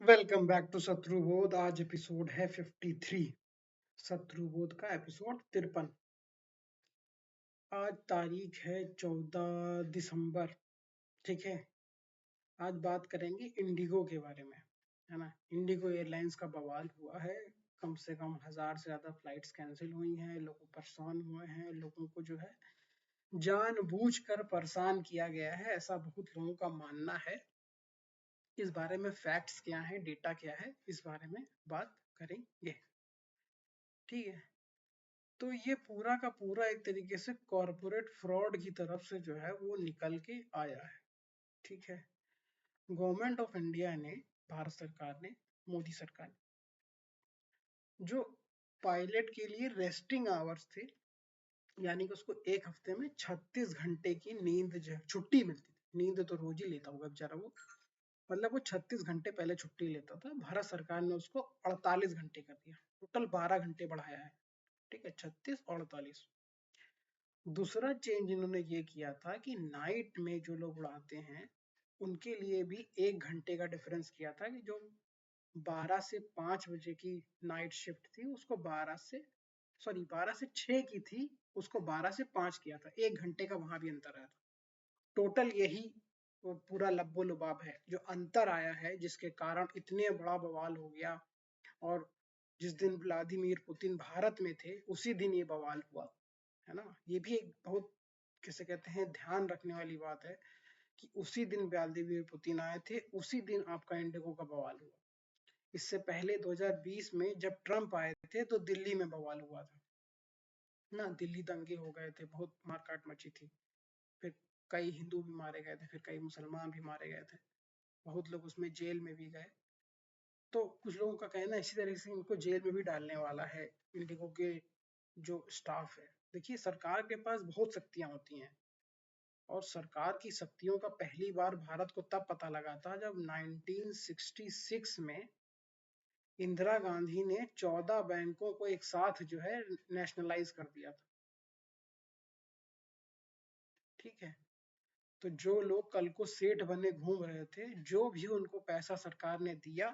Welcome back to शत्रुबोध। आज episode है 53। शत्रुबोध का एपिसोड 53। आज तारीख है 14 दिसंबर। ठीक है। आज बात करेंगे इंडिगो के बारे में, है ना। इंडिगो एयरलाइंस का बवाल हुआ है। कम से कम 1000 से ज्यादा फ्लाइट्स कैंसिल हुई हैं। लोग परेशान हुए हैं। लोगों को जो है जानबूझकर परेशान किया गया है, ऐसा बहुत लोगों का मानना है। इस बारे में फैक्ट्स क्या है, डेटा क्या है, इस बारे में बात करेंगे। ठीक है। तो ये पूरा का पूरा एक तरीके से कॉरपोरेट फ्रॉड की तरफ से जो है वो निकल के आया है। ठीक है। गवर्नमेंट ऑफ इंडिया ने, भारत सरकार ने, मोदी सरकार ने, जो पायलट के लिए रेस्टिंग आवर्स थे, यानी कि उसको एक हफ्ते में 36 घंटे की नींद जो छुट्टी मिलती थी। नींद तो रोज ही लेता होगा बेचारा वो, मतलब वो 36 घंटे पहले छुट्टी लेता था। भारत सरकार ने उसको 48 घंटे कर दिया। टोटल 12 घंटे बढ़ाया है। ठीक है, 36 और 48। दूसरा चेंज इन्होंने ये किया था कि नाइट में जो लोग उड़ाते हैं उनके लिए भी 1 घंटे का डिफरेंस किया था, कि जो 12 से 5 बजे की नाइट शिफ्ट थी उसको 12 से 6 की थी, उसको 12 से 5 किया था। 1 घंटे का वहां भी अंतर आया था। टोटल यही वो पूरा लब्बो लुबाब है जो अंतर आया है, जिसके कारण इतने बड़ा बवाल हो गया। और जिस दिन व्लादिमीर पुतिन भारत में थे उसी दिन ये बवाल हुआ, है ना। ये भी एक बहुत, किसे कहते हैं, ध्यान रखने वाली बात है कि उसी दिन व्लादिमीर पुतिन आए थे, उसी दिन आपका इंडिगो का बवाल हुआ। इससे पहले 2020 में जब ट्रंप आए थे तो दिल्ली में बवाल हुआ था ना। दिल्ली दंगे हो गए थे, बहुत मारकाट मची थी। फिर कई हिंदू भी मारे गए थे, फिर कई मुसलमान भी मारे गए थे, बहुत लोग उसमें जेल में भी गए। तो कुछ लोगों का कहना है इसी तरह से इनको जेल में भी डालने वाला है इंडिगो के जो स्टाफ है। देखिए, सरकार के पास बहुत शक्तियां होती हैं, और सरकार की शक्तियों का पहली बार भारत को तब पता लगा था जब 1966 में इंदिरा गांधी ने 14 बैंकों को एक साथ जो है नेशनलाइज कर दिया था। ठीक है। तो जो लोग कल को सेठ बने घूम रहे थे, जो भी उनको पैसा सरकार ने दिया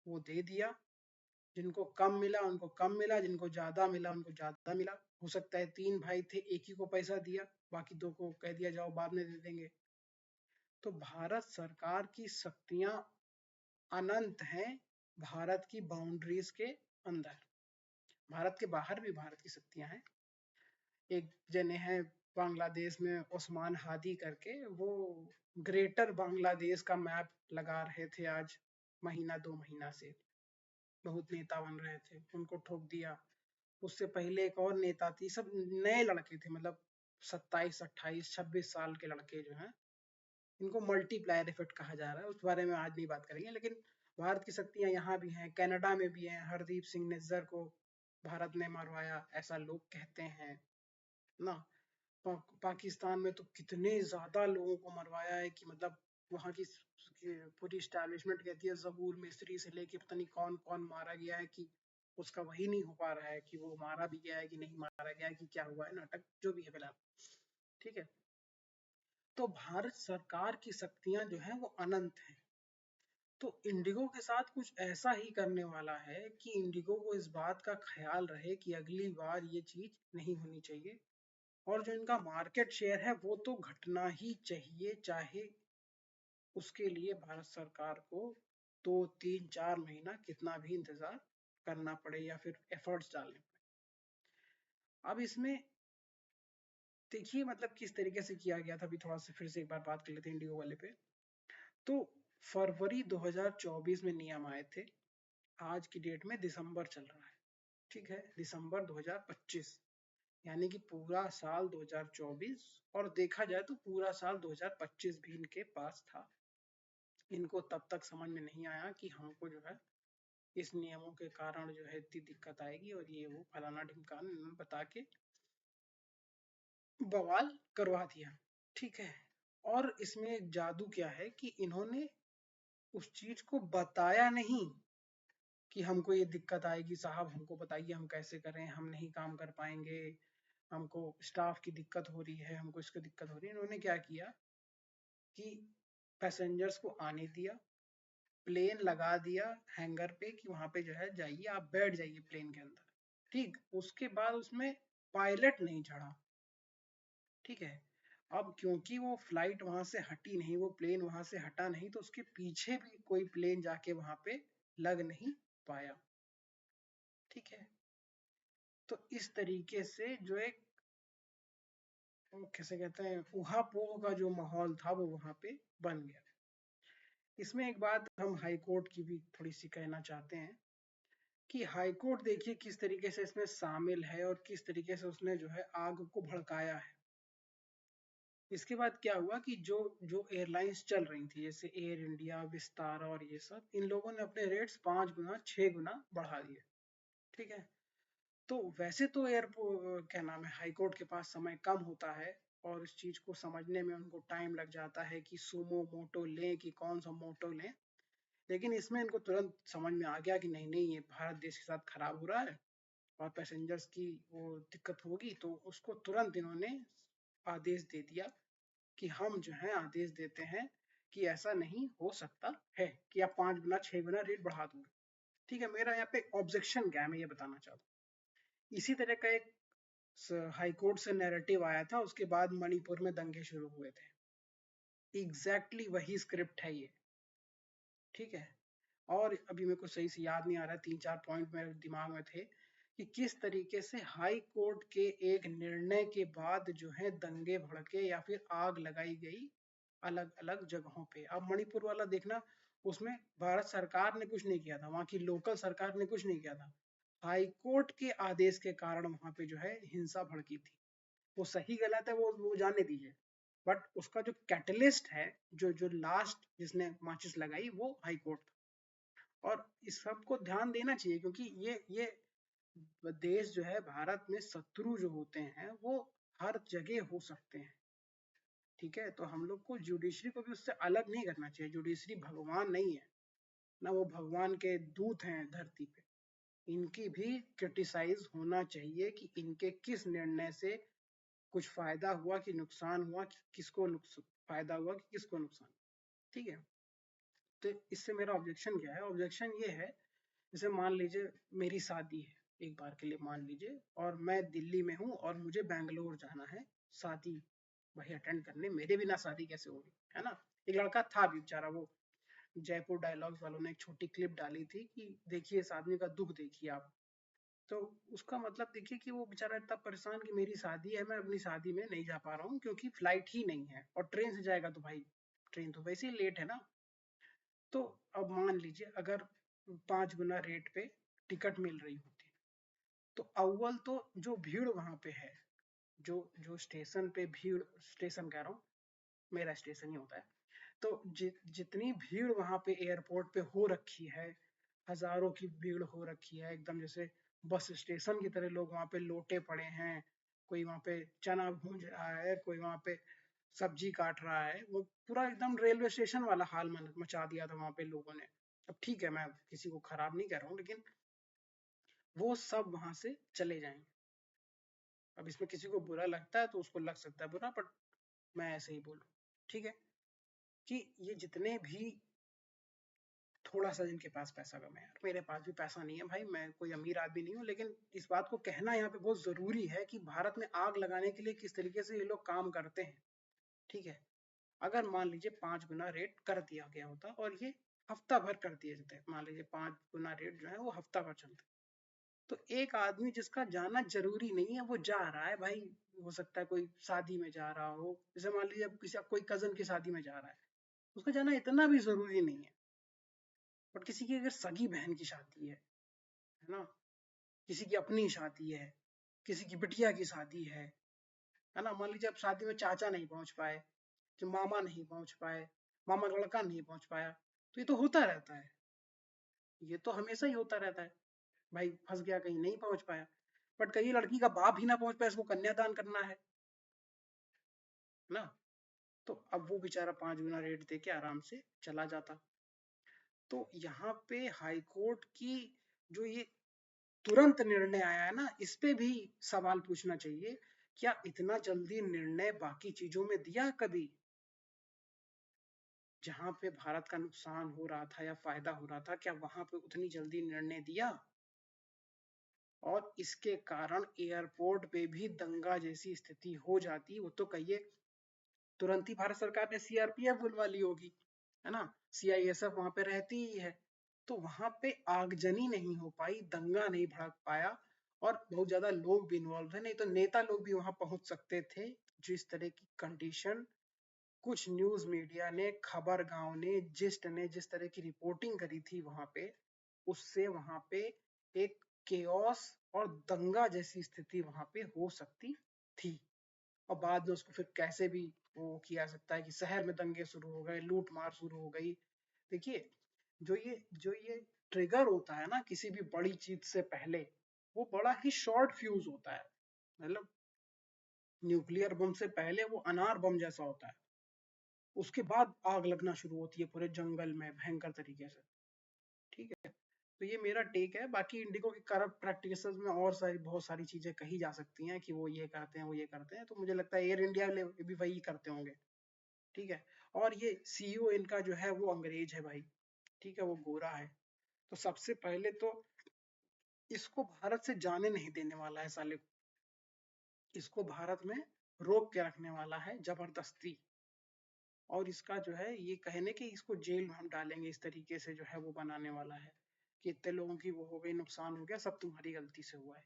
वो दे दिया। जिनको कम मिला उनको कम मिला, जिनको ज्यादा मिला उनको ज्यादा मिला। हो सकता है 3 भाई थे, एक ही को पैसा दिया, बाकी 2 को कह दिया जाओ बाद में दे देंगे। तो भारत सरकार की शक्तियां अनंत हैं, भारत की बाउंड्रीज के अंदर। भारत के बाहर भी भारत की शक्तियां हैं। एक जने हैं बांग्लादेश में, ओस्मान हादी करके, वो ग्रेटर बांग्लादेश का मैप लगा रहे थे आज महीना 2 महीना से। बहुत नेता बन रहे थे, उनको ठोक दिया। उससे पहले एक और नेता थी, सब नए लड़के थे, मतलब 27 28 26 साल के लड़के जो हैं, इनको मल्टीप्लायर इफेक्ट कहा जा रहा है। उस बारे में आज नहीं बात करेंगे, लेकिन भारत की शक्तियां यहाँ भी हैं, कनाडा में भी हैं। हरदीप सिंह निज्जर को भारत ने मरवाया, ऐसा लोग कहते हैं ना। पाकिस्तान में तो कितने ज्यादा लोगों को मरवाया है कि मतलब वहाँ की पूरी स्टैब्लिशमेंट कहती है जहूर मिस्री से लेके पता नहीं कौन कौन मारा गया है, कि उसका वही नहीं हो पा रहा है कि वो मारा भी गया है कि नहीं मारा गया है, कि क्या हुआ है, नाटक जो भी है फिलहाल। ठीक है। तो भारत सरकार की शक्तियां जो है वो अनंत है। तो इंडिगो के साथ कुछ ऐसा ही करने वाला है कि इंडिगो को इस बात का ख्याल रहे कि अगली बार ये चीज नहीं होनी चाहिए। और जो इनका मार्केट शेयर है वो तो घटना ही चाहिए, चाहे उसके लिए भारत सरकार को 2 3 4 महीना कितना भी इंतजार करना पड़े या फिर एफर्ट्स डालने पड़े। अब इसमें देखिए मतलब किस तरीके से किया गया था, अभी थोड़ा सा फिर से एक बार बात कर लेते हैं इंडिगो वाले पे। तो फरवरी 2024 में नियम आए थे। आज की डेट में दिसंबर चल रहा है। ठीक है, दिसंबर 2025, यानी कि पूरा साल 2024, और देखा जाए तो पूरा साल 2025 भी इनके पास था। इनको तब तक समझ में नहीं आया कि हमको जो है इस नियमों के कारण जो है इतनी दिक्कत आएगी, और ये वो फलाना ढिमकाना बता के बवाल करवा दिया। ठीक है। और इसमें एक जादू क्या है कि इन्होंने उस चीज को बताया नहीं कि हमको ये दिक्कत आएगी साहब, हमको बताइए हम कैसे करें, हम नहीं काम कर पाएंगे, हमको स्टाफ की दिक्कत हो रही है, हमको इसकी दिक्कत हो रही है। इन्होंने क्या किया कि पैसेंजर्स को आने दिया, प्लेन लगा दिया हैंगर पे कि वहां पे जो है जाइए, आप बैठ जाइए प्लेन के अंदर, ठीक। उसके बाद उसमें पायलट नहीं चढ़ा, ठीक है। अब क्योंकि वो फ्लाइट वहां से हटी नहीं, वो प्लेन वहां से हटा नहीं, तो उसके पीछे भी कोई प्लेन जाके वहां पे लग नहीं पाया, ठीक है। तो इस तरीके से जो एक कैसे कहते हैं ऊहापोह का जो माहौल था वो वहां पे बन गया। इसमें एक बात हम हाई कोर्ट की भी थोड़ी सी कहना चाहते हैं कि हाई कोर्ट देखिए किस तरीके से इसमें शामिल है और किस तरीके से उसने जो है आग को भड़काया है। इसके बाद क्या हुआ कि जो जो एयरलाइंस चल रही थी जैसे एयर इंडिया, विस्तारा और ये सब, इन लोगों ने अपने रेट्स 5 गुना 6 गुना बढ़ा दिए, ठीक है। तो वैसे तो एयरपोर्ट क्या नाम है हाई कोर्ट के पास समय कम होता है और इस चीज को समझने में उनको टाइम लग जाता है कि सुमो मोटो लें कि कौन सा मोटो लें, लेकिन इसमें इनको तुरंत समझ में आ गया कि नहीं नहीं, ये भारत देश के साथ खराब हो रहा है और पैसेंजर्स की वो दिक्कत होगी, तो उसको तुरंत इन्होंने आदेश दे दिया कि हम जो है आदेश देते हैं कि ऐसा नहीं हो सकता है कि आप 5 गुना 6 गुना रेट बढ़ा दोगे, ठीक है। मेरा यहाँ पे ऑब्जेक्शन क्या है, मैं ये बताना चाहता हूँ। इसी तरह का एक हाई कोर्ट से नैरेटिव आया था, उसके बाद मणिपुर में दंगे शुरू हुए थे, एग्जैक्टली वही स्क्रिप्ट है ये, ठीक है। और अभी मेरे को सही से याद नहीं आ रहा है, 3 4 पॉइंट मेरे दिमाग में थे कि किस तरीके से हाई कोर्ट के एक निर्णय के बाद जो है दंगे भड़के या फिर आग लगाई गई अलग अलग जगहों पे। अब मणिपुर वाला देखना, उसमें भारत सरकार ने कुछ नहीं किया था, वहां की लोकल सरकार ने कुछ नहीं किया था, हाई कोर्ट के आदेश के कारण वहां पे जो है हिंसा भड़की थी। वो सही गलत है वो जाने दीजिए, बट उसका जो कैटलिस्ट है, जो जो लास्ट जिसने माचिस लगाई वो हाई कोर्ट था। और इस सब को ध्यान देना चाहिए क्योंकि ये देश जो है, भारत में शत्रु जो होते हैं वो हर जगह हो सकते हैं, ठीक है। तो हम लोग को जुडिशरी को भी उससे अलग नहीं करना चाहिए। जुडिशरी भगवान नहीं है ना, वो भगवान के दूत हैं धरती पे। इनकी भी क्रिटिसाइज होना चाहिए कि इनके किस निर्णय से कुछ फायदा हुआ कि नुकसान हुआ, कि किसको फायदा हुआ कि किसको नुकसान, ठीक है। तो इससे मेरा ऑब्जेक्शन क्या है, ऑब्जेक्शन ये है, जैसे मान लीजिए मेरी शादी है, एक बार के लिए मान लीजिए, और मैं दिल्ली में हूँ और मुझे बैंगलोर जाना है शादी वही अटेंड करने, मेरे बिना शादी कैसे होगी, है ना। एक लड़का था भी बेचारा, वो जयपुर डायलॉग्स वालों ने एक छोटी क्लिप डाली थी कि देखिए इस आदमी का दुख देखिए आप। तो उसका मतलब देखिए कि वो बेचारा इतना परेशान कि मेरी शादी है, मैं अपनी शादी में नहीं जा पा रहा हूँ क्योंकि फ्लाइट ही नहीं है, और ट्रेन से जाएगा तो भाई ट्रेन तो वैसे ही लेट है ना। तो अब मान लीजिए अगर 5 गुना रेट पे टिकट मिल रही होती, तो अव्वल तो जो भीड़ वहां पे है, जो जो स्टेशन पे भीड़, स्टेशन कह रहा हूँ, मेरा स्टेशन ही होता है, तो जितनी भीड़ वहां पे एयरपोर्ट पे हो रखी है, हजारों की भीड़ हो रखी है एकदम, जैसे बस स्टेशन की तरह लोग वहां पे लोटे पड़े हैं, कोई वहां पे चना भूंज रहा है, कोई वहां पे सब्जी काट रहा है, वो पूरा एकदम रेलवे स्टेशन वाला हाल मचा दिया था वहां पे लोगों ने। अब ठीक है, मैं किसी को खराब नहीं कर रहा हूँ, लेकिन वो सब वहां से चले जाएंगे। अब इसमें किसी को बुरा लगता है तो उसको लग सकता है बुरा, बट मैं ऐसे ही बोलूँ, ठीक है, कि ये जितने भी थोड़ा सा जिनके पास पैसा कम है, मेरे पास भी पैसा नहीं है भाई, मैं कोई अमीर आदमी नहीं हूँ, लेकिन इस बात को कहना यहाँ पे बहुत जरूरी है कि भारत में आग लगाने के लिए किस तरीके से ये लोग काम करते हैं, ठीक है। अगर मान लीजिए 5 गुना रेट कर दिया गया होता और ये हफ्ता भर कर दिए जाते, मान लीजिए 5 गुना रेट जो है वो हफ्ता भर चलते, तो एक आदमी जिसका जाना जरूरी नहीं है वो जा रहा है भाई, हो सकता है कोई शादी में जा रहा हो, जैसे मान लीजिए अब किसी कोई कजन की शादी में जा रहा है, उसका जाना इतना भी जरूरी नहीं है। बट किसी की अगर सगी बहन की शादी है ना, किसी की अपनी शादी है, किसी की बिटिया की शादी है ना, मान लीजिए अब शादी में चाचा नहीं पहुंच पाए, कि मामा नहीं पहुंच पाए, मामा का लड़का नहीं पहुंच पाया, तो ये तो होता रहता है, ये तो हमेशा ही होता रहता है, भाई फंस गया कहीं नहीं पहुंच पाया। बट कहीं लड़की का बाप ही ना पहुंच पाए, इसको कन्यादान करना है ना, तो अब वो बेचारा 5 गुना रेट दे के आराम से चला जाता। तो यहाँ पे हाई कोर्ट की जो ये तुरंत निर्णय आया है ना, इस पे भी सवाल पूछना चाहिए, क्या इतना जल्दी निर्णय बाकी चीजों में दिया कभी? जहां पे भारत का नुकसान हो रहा था या फायदा हो रहा था, क्या वहां पे उतनी जल्दी निर्णय दिया? और इसके कारण एयरपोर्ट पे भी दंगा जैसी स्थिति हो जाती। वो तो कहिए तुरंत ही भारत सरकार ने सीआरपीएफ बुलवा ली होगी, है ना, सीआईएसएफ वहां पे रहती ही है। तो वहां पे आगजनी नहीं हो पाई, दंगा नहीं भड़क पाया, और बहुत ज्यादा लोग भी इन्वॉल्व है, नहीं तो नेता लोग भी वहां पहुंच सकते थे। जिस तरह की कंडीशन कुछ न्यूज मीडिया ने, खबर गांव ने, जिस्ट ने जिस तरह की रिपोर्टिंग करी थी वहां पे, उससे वहां पे एक केओस और दंगा जैसी स्थिति वहां पे हो सकती थी। और बाद में उसको फिर कैसे भी वो किया सकता है कि शहर में दंगे शुरू हो गए, लूट मार शुरू हो गई। देखिए, जो ये ट्रिगर होता है ना किसी भी बड़ी चीज से पहले, वो बड़ा ही शॉर्ट फ्यूज होता है। मतलब न्यूक्लियर बम से पहले वो अनार बम जैसा होता है, उसके बाद आग लगना शुरू होती है पूरे जंगल में भयंकर तरीके से। ठीक है, तो ये मेरा टेक है। बाकी इंडिगो की करप्ट प्रैक्टिसेस में और सारी बहुत सारी चीजें कही जा सकती हैं कि वो ये करते हैं, वो ये करते हैं, तो मुझे लगता है एयर इंडिया भी वही करते होंगे। ठीक है, और ये सीईओ इनका जो है वो अंग्रेज है भाई, ठीक है, वो गोरा है। तो सबसे पहले तो इसको भारत से जाने नहीं देने वाला है साले को, इसको भारत में रोक के रखने वाला है जबरदस्ती। और इसका जो है ये कहने कि इसको जेल में हम डालेंगे, इस तरीके से जो है वो बनाने वाला है कि इतने लोगों की वो हो गई, नुकसान हो गया, सब तुम्हारी गलती से हुआ है।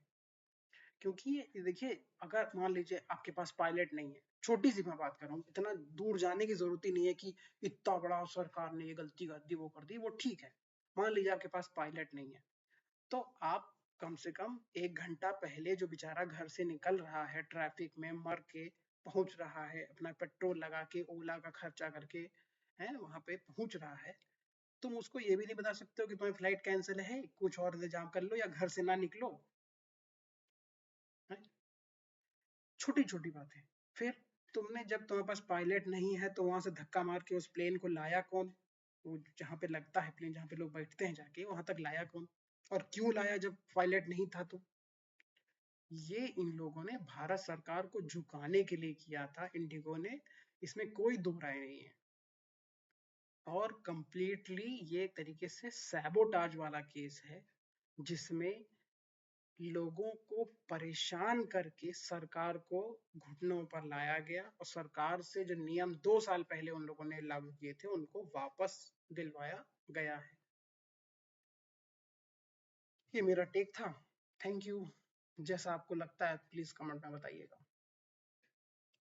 क्योंकि देखिए, अगर मान लीजिए आपके पास पायलट नहीं है, छोटी सी मैं बात कर रहा हूँ, इतना दूर जाने की जरूरत ही नहीं है कि इतना बड़ा सरकार ने ये गलती कर दी, वो कर दी, वो ठीक है। मान लीजिए आपके पास पायलट नहीं है, तो आप कम से कम 1 घंटा पहले जो बेचारा घर से निकल रहा है, ट्रैफिक में मर के पहुंच रहा है, अपना पेट्रोल लगा के, ओला का खर्चा करके, है वहां पे पहुंच रहा है, तुम उसको ये भी नहीं बता सकते हो कि तुम्हारी फ्लाइट कैंसिल है, कुछ और इंतजाम कर लो या घर से ना निकलो। छोटी छोटी बातें। फिर तुमने, जब तुम्हारे पास पायलट नहीं है, तो वहां से धक्का मार के उस प्लेन को लाया कौन? वो जहाँ पे लगता है प्लेन, जहाँ पे लोग बैठते हैं, जाके वहां तक लाया कौन? और क्यों लाया जब पायलट नहीं था? तो ये इन लोगों ने भारत सरकार को झुकाने के लिए किया था, इंडिगो ने, इसमें कोई दो राय नहीं है। और कंप्लीटली ये एक तरीके से सैबोटाज वाला केस है, जिसमें लोगों को परेशान करके सरकार को घुटनों पर लाया गया, और सरकार से जो नियम 2 साल पहले उन लोगों ने लागू किए थे उनको वापस दिलवाया गया है। ये मेरा टेक था। Thank you. जैसा आपको लगता है प्लीज कमेंट में बताइएगा।